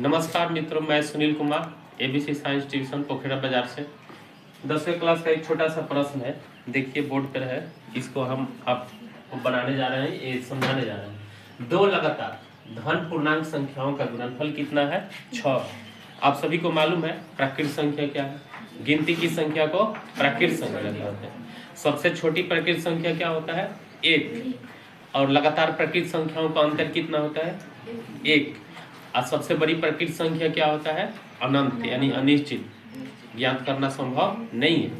नमस्कार मित्रों, मैं Sunil Kumar ABC science tuition Pokhara बाजार से 10वीं क्लास का एक छोटा सा प्रश्न है। देखिए बोर्ड पर है, इसको हम आपको बनाने जा रहे हैं, ये समझाने जा रहे हैं। दो लगातार धन पूर्णांक संख्याओं का गुणनफल कितना है? 6। आप सभी को मालूम है प्राकृत संख्या क्या है। गिनती की संख्या को प्राकृत संख्या कहते हैं। सबसे छोटी प्राकृत संख्या क्या होता है? 1। और लगातार प्राकृत संख्याओं का अंतर कितना होता है? 1। और सबसे बड़ी प्राकृत संख्या क्या होता है? अनंत, यानी अनिश्चित, ज्ञात करना संभव नहीं है।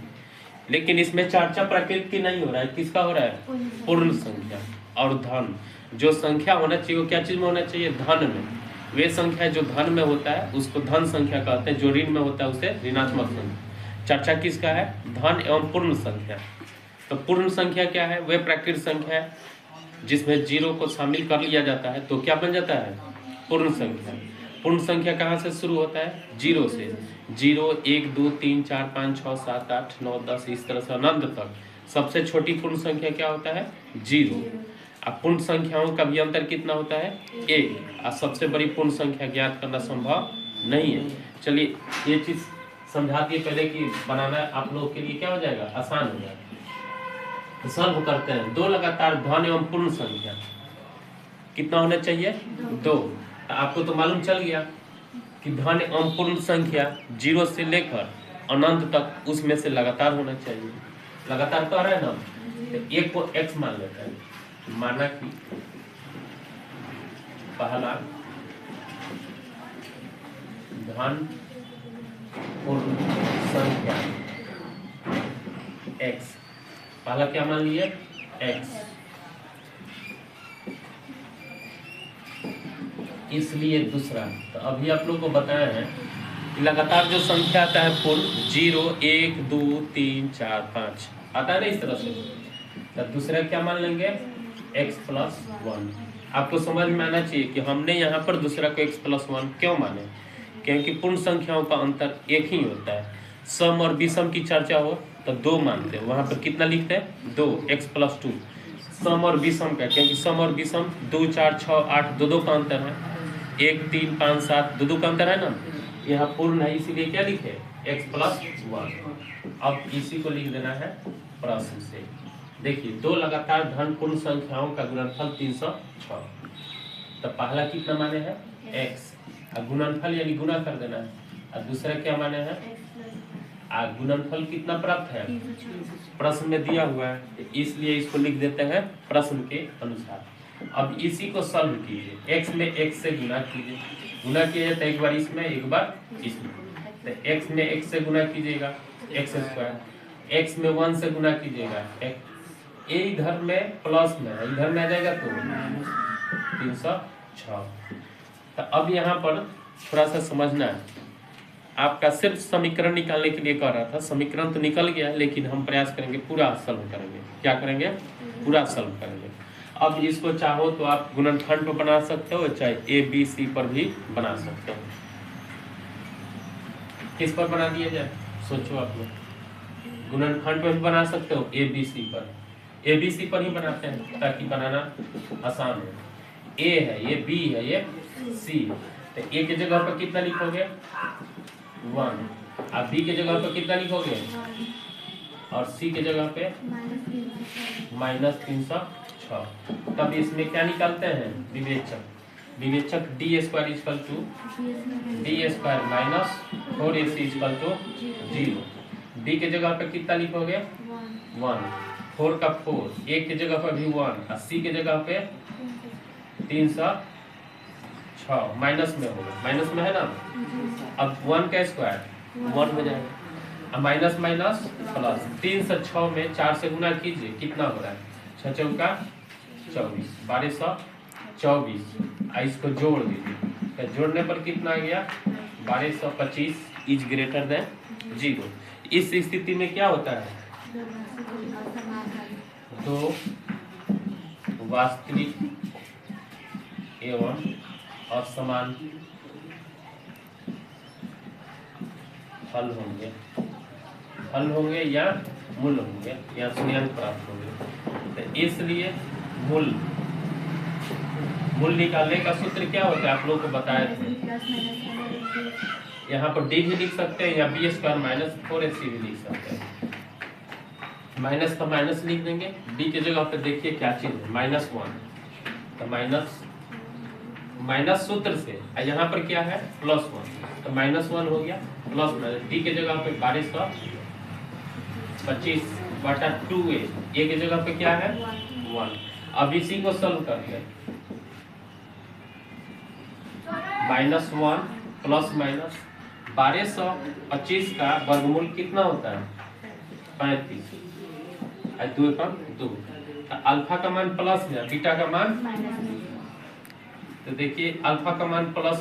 लेकिन इसमें चर्चा प्राकृत की नहीं हो रहा है, किसका हो रहा है? पूर्ण संख्या। और धन, जो संख्या होना चाहिए वो क्या चीज में होना चाहिए? धन में। वे संख्या जो धन में होता है उसको धन संख्या कहते हैं, जो ऋण में होता है उसे ऋणात्मक संख्या। चर्चा किसका है? धन एवं पूर्ण संख्या। तो पूर्ण संख्या क्या है? वह प्राकृत संख्या है जिसमें जीरो को शामिल कर लिया जाता है, तो क्या बन जाता है? पूर्ण संख्या। पूर्ण संख्या कहाँ से शुरू होता है? जीरो से। 0, 1, 2, 3, 4, 5, 6, 7, 8, 9, 10 इस तरह से अनंत तक। सबसे छोटी पूर्ण संख्या क्या होता है? 0। अब पूर्ण संख्याओं का भी अंतर कितना होता है? 1। और सबसे बड़ी पूर्ण संख्या ज्ञात करना संभव नहीं है। चलिए ये चीज समझा दिए पहले कि बनाना आप लोगों के लिए क्या हो जाएगा? आसान हो जाएगा। तो सॉल्व करते हैं। दो लगातार धन एवं पूर्ण संख्या कितना होना चाहिए? 2। आपको तो मालूम चल गया कि धन एवं पूर्ण संख्या 0 से लेकर अनंत तक उसमें से लगातार होना चाहिए। लगातार तो आ रहा है ना, तो एक को x मान लेता है। माना कि पहला धन पूर्ण संख्या x, पहला क्या मान लिए? x। इसलिए दूसरा, तो अभी आप लोग को बताया है कि लगातार जो संख्या आता है पूर्ण 0, 1, 2, 3, 4, 5 आता है ना इस तरह से, तो दूसरा क्या मान लेंगे? x+1। आपको समझ में आना चाहिए कि हमने यहाँ पर दूसरा को x+1 क्यों माने, क्योंकि पूर्ण संख्याओं का अंतर एक ही होता है। सम और विषम की चर्चा हो तो 2 मानते हैं, वहाँ पर कितना लिखते हैं? 2, x+2। सम और विषम का, क्योंकि सम और विषम 2, 4, 6, 8 दो का अंतर है। 1, 3, 5, 7 दो का अंतर है ना। यहाँ पूर्ण है इसीलिए क्या लिखे? x+1। अब इसी को लिख देना है प्रश्न से। देखिए दो लगातार धन पूर्ण संख्याओं का गुणनफल 306। तो पहला कितना माने हैं? x। और गुणनफल यानी गुना कर देना है। और दूसरा क्या माने हैं? गुणनफल कितना प्राप्त है? प्रश्न में दिया हुआ है, इसलिए इसको लिख देते हैं प्रश्न के अनुसार। अब इसी को सॉल्व कीजिए। x में x से गुना कीजिए। गुना किया तो एक बार इसमें एक बार इसमें, तो x में x से गुना कीजिएगा x²। x में 1 से गुना कीजिएगा ये इधर में प्लस में है, इधर में आ जाएगा तो 306। तो अब यहाँ पर थोड़ा सा समझना है। आपका सिर्फ समीकरण निकालने के लिए कह रहा था, समीकरण तो निकल गया है, लेकिन हम प्रयास करेंगे पूरा सॉल्व करेंगे। क्या करेंगे? पूरा सॉल्व करेंगे। अब इसको चाहो तो आप गुणनखंड पर बना सकते हो, चाहे ABC पर भी बना सकते हो। किस पर बना दिया जाए? सोचो आप लोग। गुणनखंड पर भी बना सकते हो, ABC पर। ABC पर ही बनाते हैं ताकि बनाना आसान हो। A है, ये B है, ये C। तो A की जगह पर कितना लिखोगे? 1। आप B की जगह पर कितना लिखोगे? और C की जगह पे -306। तब इसमें क्या निकालते हैं? विवेचक। विवेचक d² = d² - 4ac = 0। b की जगह पे कितना लिखोगे? 1। 4 का 4, a की जगह पर भी 1 और c की जगह पे 306। माइनस में होगा, माइनस में है ना। अब 1 का स्क्वायर 1 हो जाएगा, अब माइनस माइनस प्लस। 306 में 4 से गुना कीजिए, कितना हो रहा है? 6 चौका 24, 1224। इसको जोड़ दीजिए, तो जोड़ने पर कितना आ गया? 1225 इज ग्रेटर देन 0। इस स्थिति में क्या होता है? दो वास्तविक एवं असमान हल होंगे या मूल होंगे या शून्याङ्क प्राप्त होंगे। तो इसलिए मूल मूल निकालने का सूत्र क्या होता है, आप लोगों को बताए थे। यहाँ पर डी भी लिख सकते हैं या बी स्क्वायर माइनस 4ac भी लिख सकते हैं। माइनस का माइनस लिख देंगे, डी की जगह पे देखिए क्या चीज है, -1, तो माइनस सूत्र से, यहाँ पर क्या है +1, तो -1 हो गया, प्लस माइनस डी की जगह पे 1225/2a, ए की जगह पे क्या है 1। अब इसी को सॉल्व करते हैं, -1 प्लस माइनस 1225 का वर्गमूल कितना होता है 35, 2 का 2, अल्फा का मान प्लस है, बीटा का मान, तो देखिए अल्फा का मान प्लस